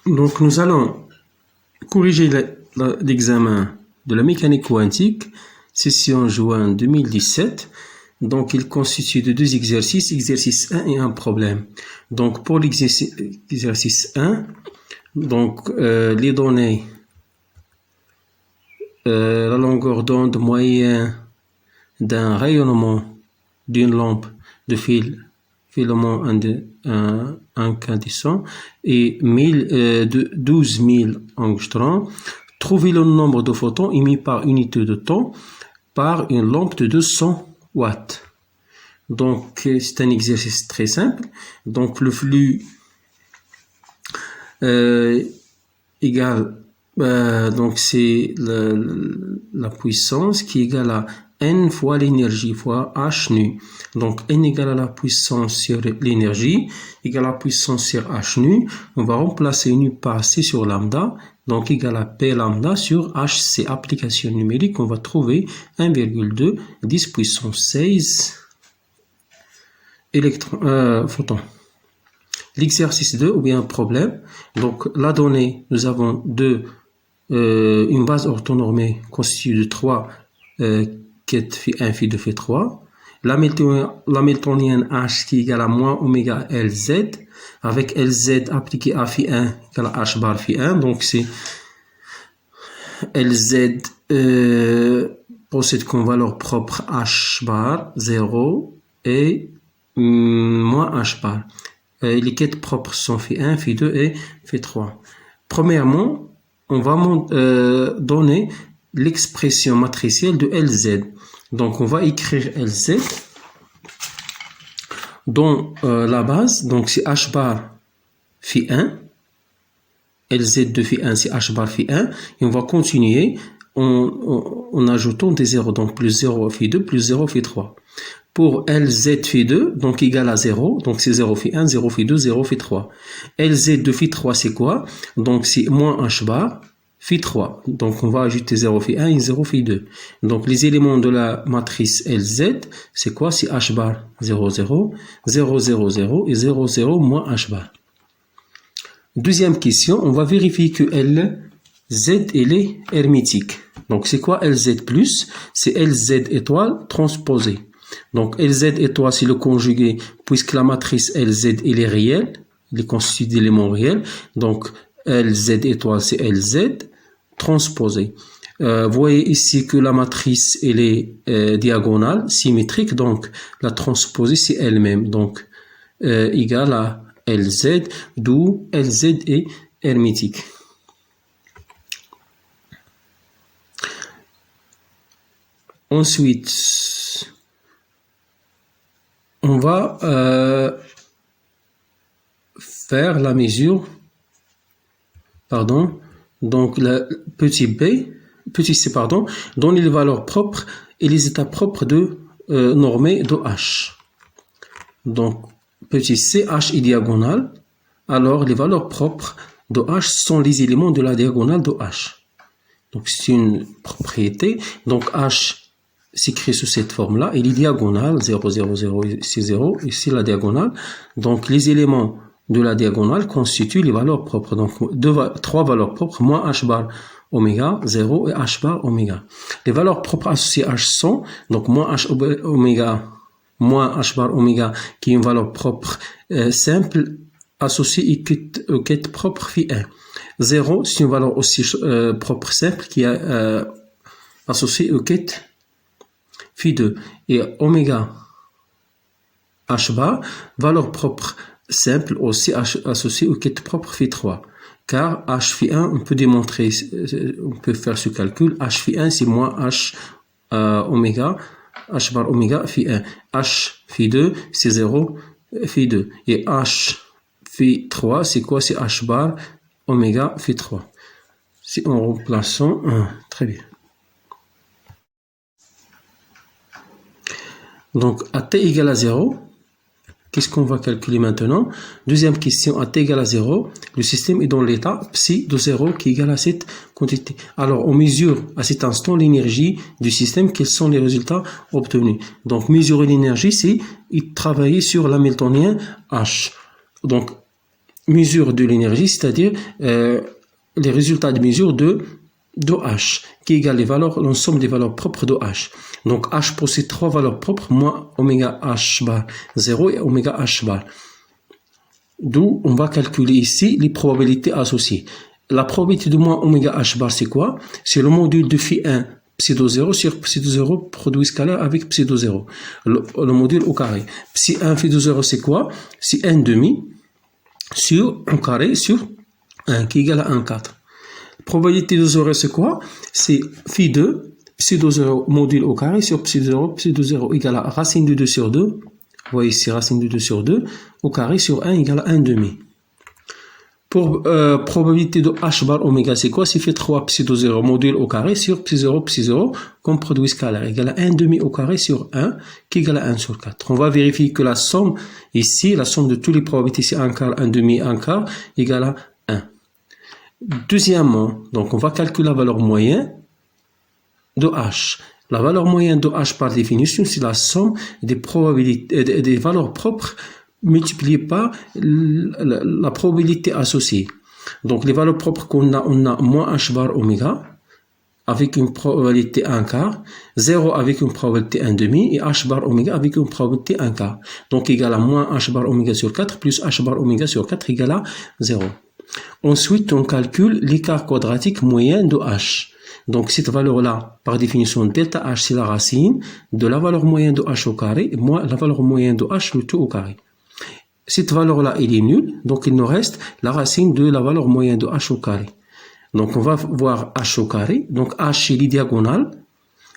Donc, nous allons corriger l'examen de la mécanique quantique, session juin 2017. Donc, il constitue de deux exercices, exercice 1 et un problème. Donc, pour l'exercice 1, donc, les données, la longueur d'onde moyenne d'un rayonnement d'une lampe de filament incandescent et 12 000 angstroms. Trouvez le nombre de photons émis par unité de temps par une lampe de 200 watts. Donc, c'est un exercice très simple. Donc, le flux égale, donc c'est la puissance qui est égale à N fois l'énergie fois H nu. Donc, N égale à la puissance sur l'énergie égale à la puissance sur H nu. On va remplacer nu par C sur lambda. Donc, égale à P lambda sur HC. Application numérique, on va trouver 1,2 10 puissance 16 photons. L'exercice 2 ou bien un problème. Donc, la donnée, nous avons une base orthonormée constituée de 3 quêtes φ1, φ2, φ3. L'hamiltonienne H qui est égale à moins oméga Lz, avec Lz appliqué à φ1 égale à H bar φ1. Donc, c'est Lz possède comme valeur propre H bar 0 et moins H bar. Les quêtes propres sont φ1, φ2 et φ3. Premièrement, on va donner l'expression matricielle de Lz. Donc, on va écrire Lz dans la base. Donc, c'est H bar φ1. Lz de φ1, c'est H bar φ1. Et on va continuer en ajoutant des zéros. Donc, plus 0 φ2, plus 0 φ3. Pour Lz φ2, donc égal à 0, donc c'est 0 φ1, 0 φ2, 0 φ3. Lz de φ3, c'est quoi? Donc c'est moins H bar φ3. Donc on va ajouter 0 φ1 et 0 φ2. Donc les éléments de la matrice Lz, c'est quoi? C'est H bar 0, 0, 0, 0, 0 et 0, 0 moins H bar. Deuxième question, on va vérifier que Lz elle est hermétique. Donc c'est quoi Lz plus? C'est Lz étoile transposée. Donc, Lz étoile, c'est le conjugué, puisque la matrice Lz, elle est réelle, elle est constituée d'éléments réels. Donc, Lz étoile, c'est Lz transposé. Vous voyez ici que la matrice, elle est diagonale, symétrique. Donc, la transposée, c'est elle-même. Donc, égale à Lz, d'où Lz est hermétique. Ensuite, on va faire la mesure, donc le petit c, donner les valeurs propres et les états propres de normés de H. Donc, petit c, H est diagonale, alors les valeurs propres de H sont les éléments de la diagonale de H. Donc, c'est une propriété. Donc, H s'écrit sous cette forme-là, il est diagonale, 0, 0, 0, c'est 0, ici la diagonale. Donc, les éléments de la diagonale constituent les valeurs propres. Donc, 3 valeurs propres, moins H bar oméga, 0 et H bar oméga. Les valeurs propres associées à H sont, donc, moins H oméga, moins H bar oméga, qui est une valeur propre simple, associée aux quêtes propres φ1. 0, c'est une valeur aussi propre simple, qui est associée aux quêtes φ2 et oméga H bar, valeur propre simple aussi associée aux quêtes propres φ3. Car H φ1, on peut démontrer, on peut faire ce calcul, H φ1 c'est moins H oméga, H bar oméga φ1. H φ2 c'est 0 φ2. Et H φ3 c'est quoi? C'est H bar oméga φ3. Si on remplaçant 1, très bien. Donc, à t égale à 0, qu'est-ce qu'on va calculer maintenant? Deuxième question, à t égale à 0, le système est dans l'état psi de 0 qui est égal à cette quantité. Alors, on mesure à cet instant l'énergie du système. Quels sont les résultats obtenus? Donc, mesurer l'énergie, c'est travailler sur l'hamiltonien H. Donc, mesure de l'énergie, c'est-à-dire les résultats de mesure de H, qui égale l'ensemble des valeurs propres de H. Donc H possède trois valeurs propres, moins oméga H bar 0 et oméga H bar. D'où on va calculer ici les probabilités associées. La probabilité de moins oméga H bar, c'est quoi? C'est le module de phi1 pseudo 0 sur pseudo 0 produit scalaire avec pseudo 0. Le module au carré. Psi 1 phi 0, c'est quoi? C'est 1 demi sur un carré sur 1 qui égale à 1,4. Probabilité de 0, c'est quoi? C'est phi 2 pseudo 0 module au carré sur pseudo 0 égale à racine de 2 sur 2. Vous voyez ici racine de 2 sur 2 au carré sur 1 égale à 1 demi. Pour probabilité de H bar oméga, c'est quoi? C'est fait 3 pseudo 0 module au carré sur psi 0 comme produit scalaire égale à 1 demi au carré sur 1 qui égale à 1 sur 4. On va vérifier que la somme ici, la somme de toutes les probabilités, c'est 1 quart, 1 demi, 1 quart égale à 1. Deuxièmement, donc on va calculer la valeur moyenne de H. La valeur moyenne de H par définition, c'est la somme des probabilités, des valeurs propres multipliées par la probabilité associée. Donc les valeurs propres qu'on a, on a moins H bar oméga avec une probabilité 1 quart, 0 avec une probabilité 1 demi et H bar oméga avec une probabilité 1 quart. Donc égal à moins H bar oméga sur 4 plus H bar oméga sur 4 égale à 0. Ensuite, on calcule l'écart quadratique moyen de H. Donc cette valeur-là, par définition, delta H, c'est la racine de la valeur moyenne de H au carré, et moins la valeur moyenne de H, le tout au carré. Cette valeur-là, elle est nulle, donc il nous reste la racine de la valeur moyenne de H au carré. Donc on va voir H au carré, donc H, il est diagonal.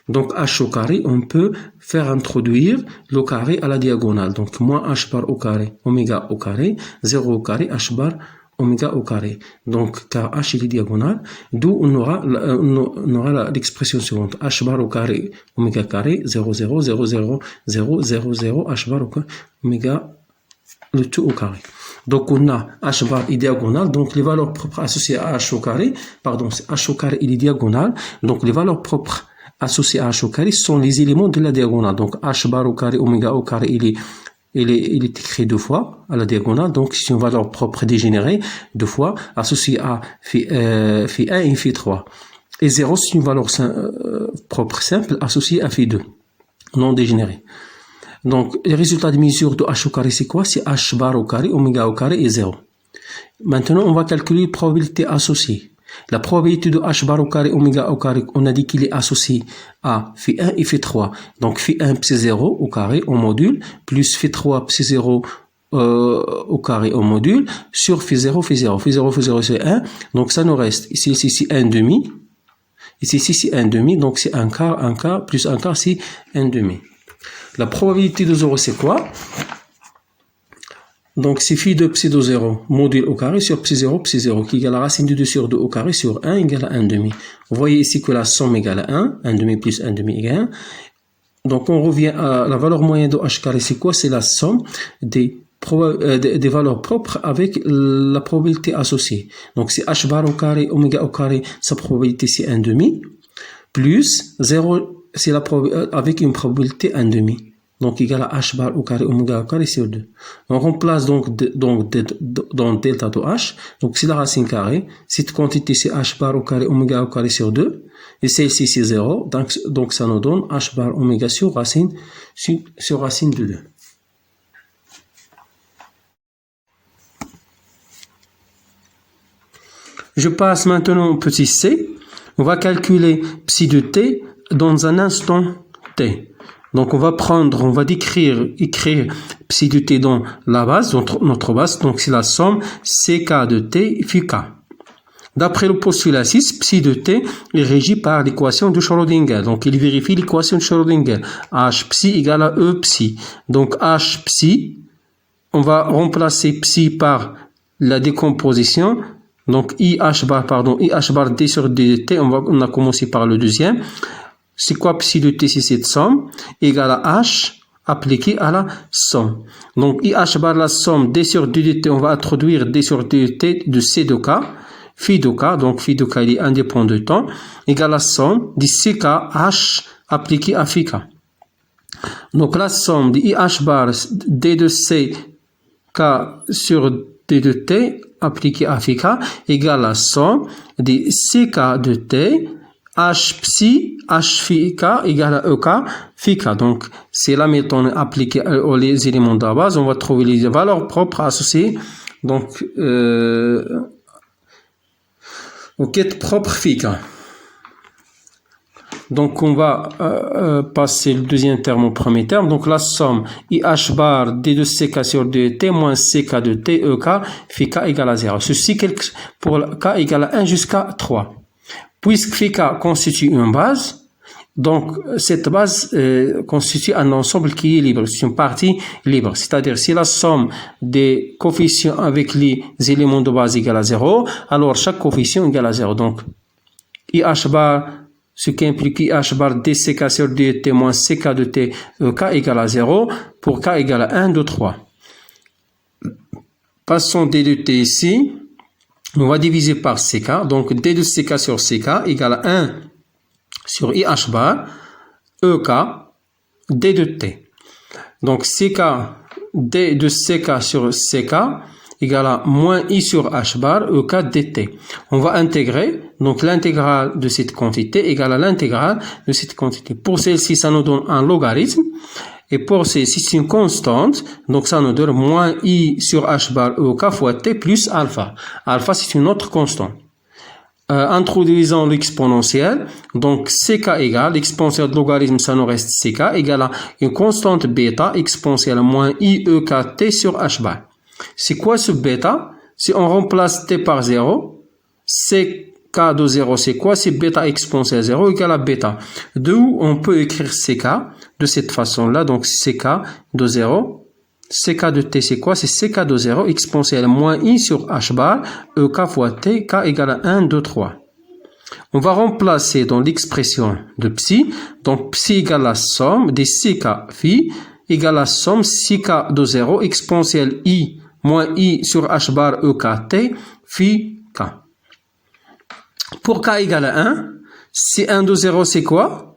Donc H au carré, on peut faire introduire le carré à la diagonale. Donc moins H bar au carré, oméga au carré, 0 au carré, H bar oméga au carré. Donc, car H est diagonal, d'où on aura l'expression suivante. H bar au carré, oméga carré, 0, 0, 0, 0, 0, 0, 0, H bar au carré, oméga, le tout au carré. Donc, on a H bar est diagonal, donc les valeurs propres associées à H au carré, pardon, H au carré il est diagonal, donc les valeurs propres associées à H au carré sont les éléments de la diagonale. Donc, H bar au carré, oméga au carré, il est écrit deux fois à la diagonale, donc c'est une valeur propre dégénérée, deux fois, associée à phi 1 et phi 3. Et 0, c'est une valeur propre simple associée à phi 2, non dégénérée. Donc, les résultats de mesure de H au carré, c'est quoi? C'est H bar au carré, oméga au carré et 0. Maintenant, on va calculer les probabilités associées. La probabilité de H bar au carré, oméga au carré, on a dit qu'il est associé à phi 1 et phi 3. Donc, phi 1 psi 0 au carré au module, plus phi 3 psi 0 au carré au module, sur phi 0, phi 0. Phi 0, phi 0, c'est 1. Donc, ça nous reste ici, c'est 1 demi. Ici, c'est 1 demi. Donc, c'est 1 quart, plus 1 quart, c'est 1 demi. La probabilité de 0, c'est quoi? Donc, c'est phi 2 pseudo 0 module au carré sur psi 0 qui égale la racine de 2 sur 2 au carré sur 1 égale à 1 demi. Vous voyez ici que la somme égale à 1, 1 demi plus 1 demi égale 1. Donc, on revient à la valeur moyenne de H carré, c'est quoi? C'est la somme des valeurs propres avec la probabilité associée. Donc, c'est H bar au carré, oméga au carré, sa probabilité c'est 1 demi, plus 0, c'est avec une probabilité 1 demi. Donc, égal à H bar au carré, oméga au carré sur 2. On remplace donc dans delta de H. Donc, c'est la racine carrée. Cette quantité, c'est H bar au carré, oméga au carré sur 2. Et celle-ci, c'est 0. Donc, ça nous donne H bar oméga sur racine de 2. Je passe maintenant au petit c. On va calculer psi de t dans un instant t. Donc, on va écrire psi de t dans la base, notre base. Donc, c'est la somme ck de t phi k. D'après le postulat 6, psi de t est régi par l'équation de Schrödinger. Donc, il vérifie l'équation de Schrödinger. H psi égale à E psi. Donc, H psi, on va remplacer psi par la décomposition. Donc, IH bar d sur d de t, on a commencé par le deuxième. C'est quoi psi de t? C'est cette somme égale à h appliqué à la somme. Donc, IH bar la somme d sur d de t, on va introduire d sur d de t de c de k, phi de k, donc phi de k il est indépendant de temps, égale à la somme de ck h appliqué à phi k. Donc, la somme de IH bar d de c k sur d de t appliqué à phi k égale la somme des ck de t h psi h phi k égale à ek phi k. Donc, c'est la méthode appliquée aux éléments de la base. On va trouver les valeurs propres associées donc aux quêtes propres phi k. Donc, on va passer le deuxième terme au premier terme. Donc, la somme IH bar D de CK sur D de T moins CK de T EK phi K égale à 0. Ceci pour K égale à 1 jusqu'à 3. Puisque phi K constitue une base, donc cette base constitue un ensemble qui est libre. C'est une partie libre. C'est-à-dire, si la somme des coefficients avec les éléments de base égale à 0, alors chaque coefficient égale à 0. Donc, IH bar, ce qui implique IH bar dck sur dt moins ck de t k égale à 0 pour k égale à 1, 2, 3. Passons d de t ici. On va diviser par ck. Donc d de ck sur ck égale à 1 sur IH bar ek d de t. Donc ck d de ck sur ck égale à moins i sur h bar ek dt. On va intégrer, donc l'intégrale de cette quantité égale à l'intégrale de cette quantité. Pour celle-ci, ça nous donne un logarithme. Et pour celle-ci, c'est une constante. Donc ça nous donne moins i sur h bar ek fois t plus alpha. Alpha, c'est une autre constante. Introduisons l'exponentielle. Donc ck égale, l'exponentielle de logarithme, ça nous reste ck, égale à une constante bêta exponentielle moins i ek t sur h bar. C'est quoi ce bêta? Si on remplace t par 0, ck de 0, c'est quoi? C'est bêta exponentielle 0 égale à bêta. D'où on peut écrire ck de cette façon-là. Donc ck de 0, ck de t, c'est quoi? C'est ck de 0 exponentielle moins i sur h bar ek fois t, k égale à 1, 2, 3. On va remplacer dans l'expression de psi. Donc psi égale la somme des ck phi égale la somme ck de 0 exponentielle i moins i sur h bar ek t phi k. Pour k égale à 1, si 1 de 0 c'est quoi?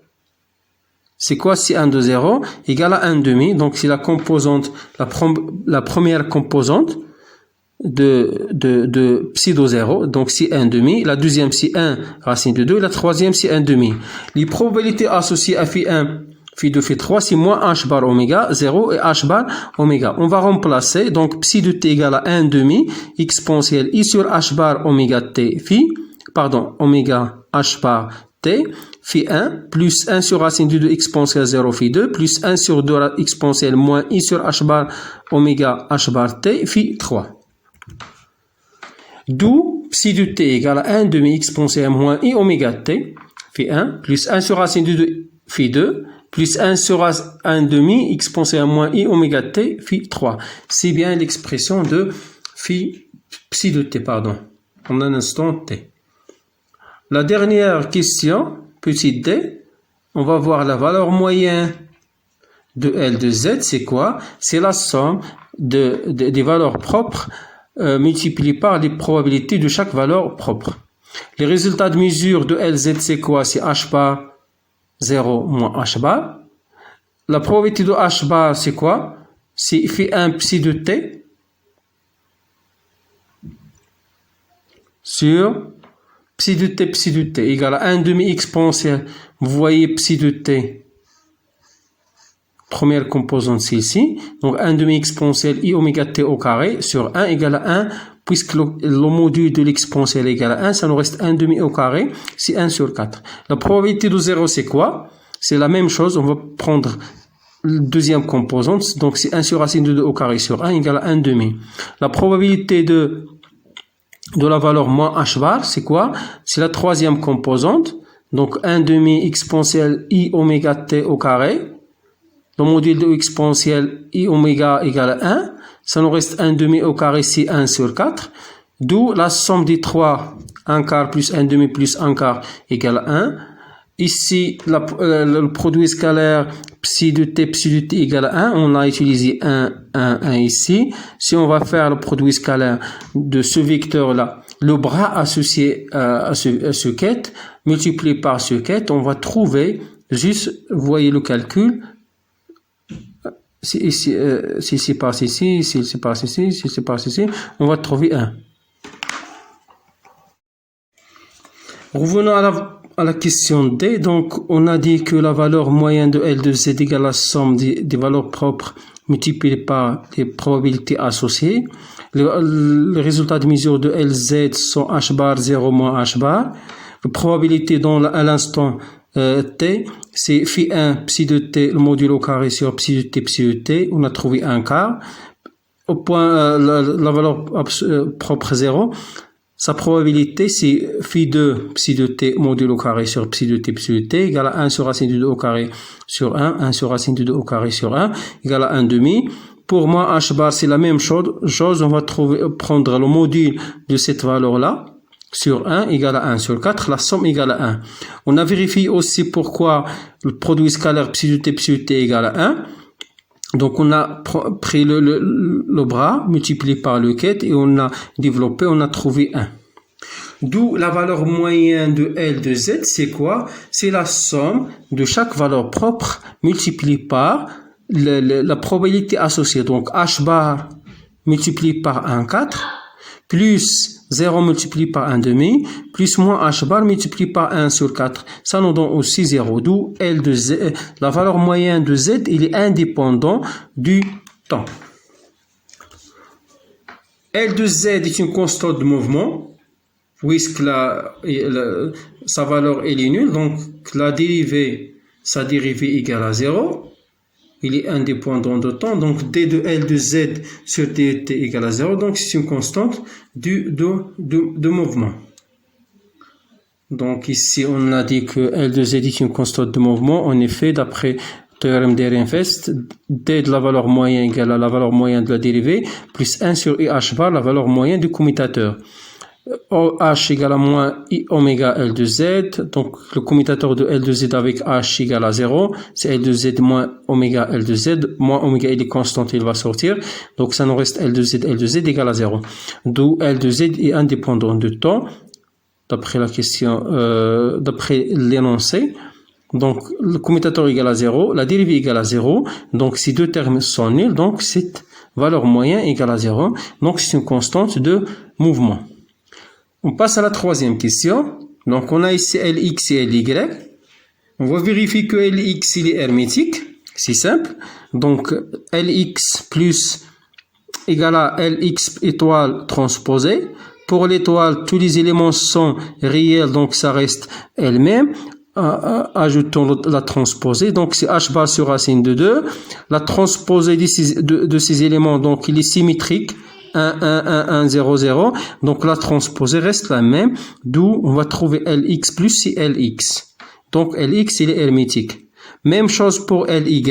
C'est quoi si 1 de 0 égale à 1 demi? Donc c'est la composante, la première composante de psi de 0. Donc si 1 demi, la deuxième si 1 racine de 2, la troisième si 1 demi. Les probabilités associées à phi 1 phi 2, phi 3, c'est moins h bar oméga 0 et h bar oméga. On va remplacer, donc psi de t égale à 1 demi, exponentielle i sur h bar oméga t phi, pardon, oméga h bar t, phi 1, plus 1 sur racine de 2 exponentielle 0 phi 2, plus 1 sur 2 exponentielle moins i sur h bar oméga h bar t, phi 3. D'où psi de t égale à 1 demi exponentielle moins i oméga t, phi 1, plus 1 sur racine de 2 phi 2, plus 1 sur 1 demi exponentielle moins i oméga t phi 3. C'est bien l'expression de psi de t, pardon, en un instant t. La dernière question, petit d, on va voir la valeur moyenne de L de Z, c'est quoi? C'est la somme des valeurs propres multipliées par les probabilités de chaque valeur propre. Les résultats de mesure de LZ, c'est quoi? C'est h bar 0 moins h bar. La probabilité de h bar, c'est quoi? C'est phi 1 psi de t sur psi de t égale à 1 demi exponentielle. Vous voyez psi de t, première composante, c'est ici. Donc 1 demi exponentielle i oméga t au carré sur 1 égale à 1. Puisque le module de l'exponentielle égale à 1, ça nous reste 1 demi au carré, c'est 1 sur 4. La probabilité de 0, c'est quoi? C'est la même chose, on va prendre la deuxième composante, donc c'est 1 sur racine de 2 au carré sur 1 égale à 1 demi. La probabilité de la valeur moins h bar, c'est quoi? C'est la troisième composante, donc 1 demi exponentielle i oméga t au carré. Le module de exponentielle i oméga égale à 1. Ça nous reste 1 demi au carré, c'est 1 sur 4. D'où la somme des 3, 1 quart plus 1 demi plus 1 quart égale à 1. Ici, le produit scalaire psi de t égale à 1. On a utilisé 1 ici. Si on va faire le produit scalaire de ce vecteur-là, le bras associé à ce quête, multiplié par ce quête, on va trouver, juste, vous voyez le calcul, si c'est passe ici, si c'est passe ici, si c'est passe ici, on va trouver 1. Revenons à la question D. Donc, on a dit que la valeur moyenne de L de Z égale la somme des valeurs propres multipliées par les probabilités associées. Les résultats de mesure de LZ sont H bar 0 moins H bar. La probabilité à l'instant T, c'est phi 1 psi de T, le modulo carré sur psi de T, on a trouvé un quart. Au point, la valeur propre 0, sa probabilité, c'est phi 2 psi de T modulo carré sur psi de T égale à 1 sur racine de 2 au carré sur 1 sur racine de 2 au carré sur 1 égale à 1 demi. Pour moi, H bar, c'est la même chose. On va prendre le module de cette valeur-là sur 1 égale à 1 sur 4, la somme égale à 1. On a vérifié aussi pourquoi le produit scalaire psi de T égale à 1. Donc, on a pris le bras multiplié par le quête et on a développé, on a trouvé 1. D'où la valeur moyenne de L de Z, c'est quoi? C'est la somme de chaque valeur propre multipliée par la probabilité associée. Donc, H bar multiplié par 1, 4, plus 0 multiplié par 1 demi, plus moins H bar multiplié par 1 sur 4. Ça nous donne aussi 0. D'où L de Z, la valeur moyenne de Z, il est indépendant du temps. L de Z est une constante de mouvement, puisque sa valeur elle est nulle. Donc, sa dérivée égale à 0. Il est indépendant de temps, donc d de L de Z sur dt égale à 0, donc c'est une constante de mouvement. Donc ici, on a dit que L de Z est une constante de mouvement. En effet, d'après le théorème d'Ehrenfest, d de la valeur moyenne égale à la valeur moyenne de la dérivée, plus 1 sur IH bar, la valeur moyenne du commutateur. H égale à moins I oméga L de Z, donc le commutateur de L de Z avec H égale à 0, c'est L de Z moins oméga L de Z, moins oméga il est constante, il va sortir, donc ça nous reste L de Z égale à 0. D'où L de Z est indépendant de temps, d'après la question, d'après l'énoncé. Donc le commutateur égale à 0, la dérivée égale à 0, donc ces deux termes sont nuls, donc cette valeur moyenne égale à 0, donc c'est une constante de mouvement. On passe à la troisième question. Donc, on a ici Lx et Ly. On va vérifier que Lx, il est hermétique. C'est simple. Donc, Lx plus égale à Lx étoile transposée. Pour l'étoile, tous les éléments sont réels, donc ça reste elle-même. Ajoutons la transposée. Donc, c'est h bar sur racine de 2. La transposée de ces éléments, donc, il est symétrique. 1, 1, 1, 1, 0, 0. Donc, la transposée reste la même. D'où on va trouver Lx plus c'est Lx. Donc, Lx, il est hermétique. Même chose pour Ly.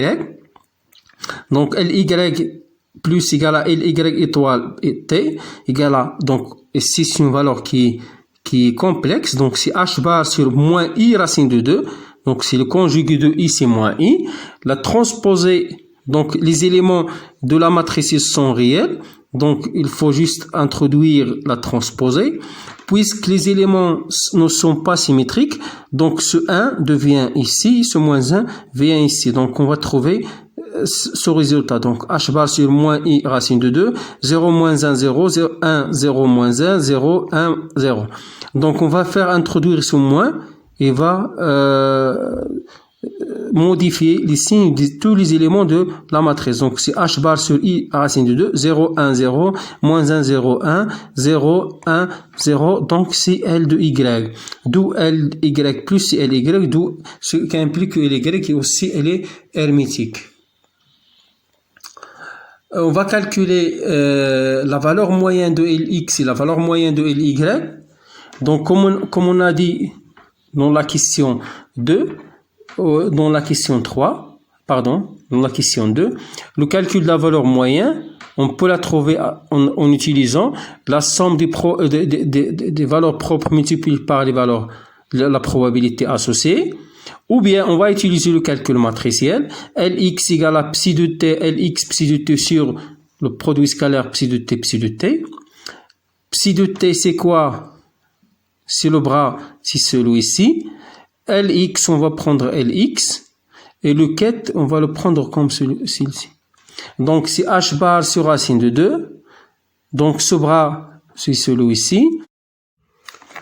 Donc, Ly plus égale à Ly étoile et t égale à, donc, ici, c'est une valeur qui est complexe. Donc, c'est h bar sur moins i racine de 2. Donc, c'est le conjugué de i, c'est moins i. La transposée, donc, les éléments de la matrice sont réels. Donc, il faut juste introduire la transposée. Puisque les éléments ne sont pas symétriques, donc ce 1 devient ici, ce moins 1 vient ici. Donc, on va trouver ce résultat. Donc, h bar sur moins i racine de 2, 0 moins 1, 0, 0, 1, 0 moins 1, 0, 1, 0. Donc, on va faire introduire ce moins et va modifier les signes de tous les éléments de la matrice. Donc, c'est h bar sur i racine de 2, 0, 1, 0, moins 1, 0, 1, 0, 1, 0. Donc, c'est L de y. D'où Ly plus c'est Ly, d'où ce qui implique que Ly est aussi, elle est hermétique. On va calculer la valeur moyenne de Lx et la valeur moyenne de Ly. Donc, comme on a dit dans la question 2, dans la question 3, pardon, dans la question 2, le calcul de la valeur moyenne, on peut la trouver en utilisant la somme des valeurs propres multipliées par les valeurs, la probabilité associée, ou bien on va utiliser le calcul matriciel, Lx égale à psi de t, Lx psi de t sur le produit scalaire psi de t, psi de t. Psi de t, c'est quoi? C'est le bras, c'est celui-ci. Lx, on va prendre Lx. Et le ket, on va le prendre comme celui-ci. Donc, c'est h bar sur racine de 2. Donc, ce bras, c'est celui-ci.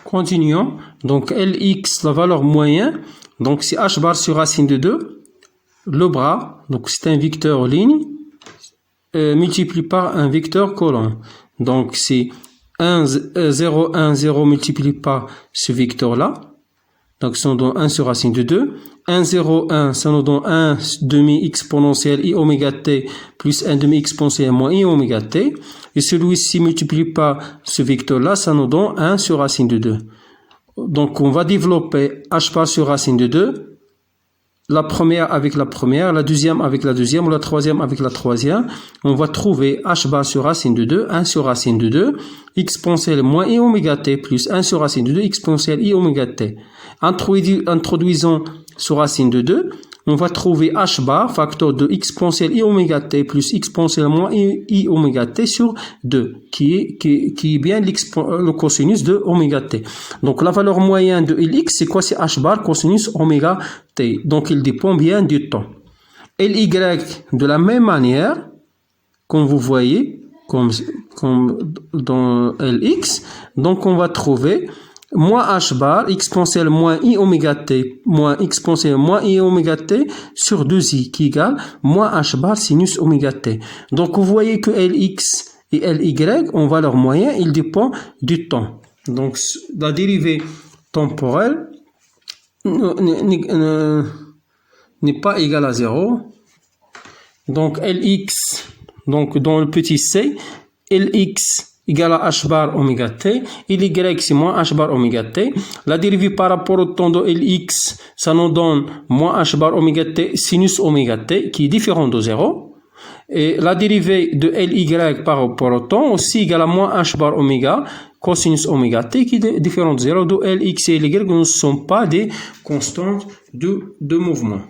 Continuons. Donc, Lx, la valeur moyenne. Donc, c'est h bar sur racine de 2. Le bras, donc c'est un vecteur ligne, multiplié par un vecteur colonne. Donc, c'est 0, 1, 0 multiplié par ce vecteur-là. Donc, ça nous donne 1 sur racine de 2. 1, 0, 1, ça nous donne 1 demi exponentielle i oméga t plus 1 demi exponentielle moins i oméga t. Et celui-ci multiplié par ce vecteur-là, ça nous donne 1 sur racine de 2. Donc, on va développer h bar sur racine de 2. La première avec la première, la deuxième avec la deuxième, ou la troisième avec la troisième. On va trouver h bar sur racine de 2, 1 sur racine de 2, exponentielle moins i oméga t plus 1 sur racine de 2, exponentielle i oméga t. Introduisons sur racine de 2, on va trouver h bar, facteur de exponentielle i oméga t plus exponentielle moins i oméga t sur 2, qui est bien le cosinus de oméga t. Donc, la valeur moyenne de Lx, c'est quoi? C'est h bar cosinus oméga t. Donc, il dépend bien du temps. Ly, de la même manière, comme vous voyez, comme dans Lx, donc on va trouver moins h bar exponentielle moins i oméga t moins exponentielle moins i oméga t sur 2i qui égale moins h bar sinus oméga t. Donc, vous voyez que Lx et Ly, on va leur moyen, il dépend du temps. Donc, la dérivée temporelle n'est pas égale à 0. Donc, Lx, donc dans le petit c, Lx égale à h bar oméga t, et Ly c'est moins h bar oméga t. La dérivée par rapport au temps de Lx, ça nous donne moins h bar oméga t sinus oméga t, qui est différent de 0. Et la dérivée de Ly par rapport au temps aussi égale à moins h bar oméga cosinus oméga t, qui est différent de 0. De Lx et Ly ne sont pas des constantes de mouvement.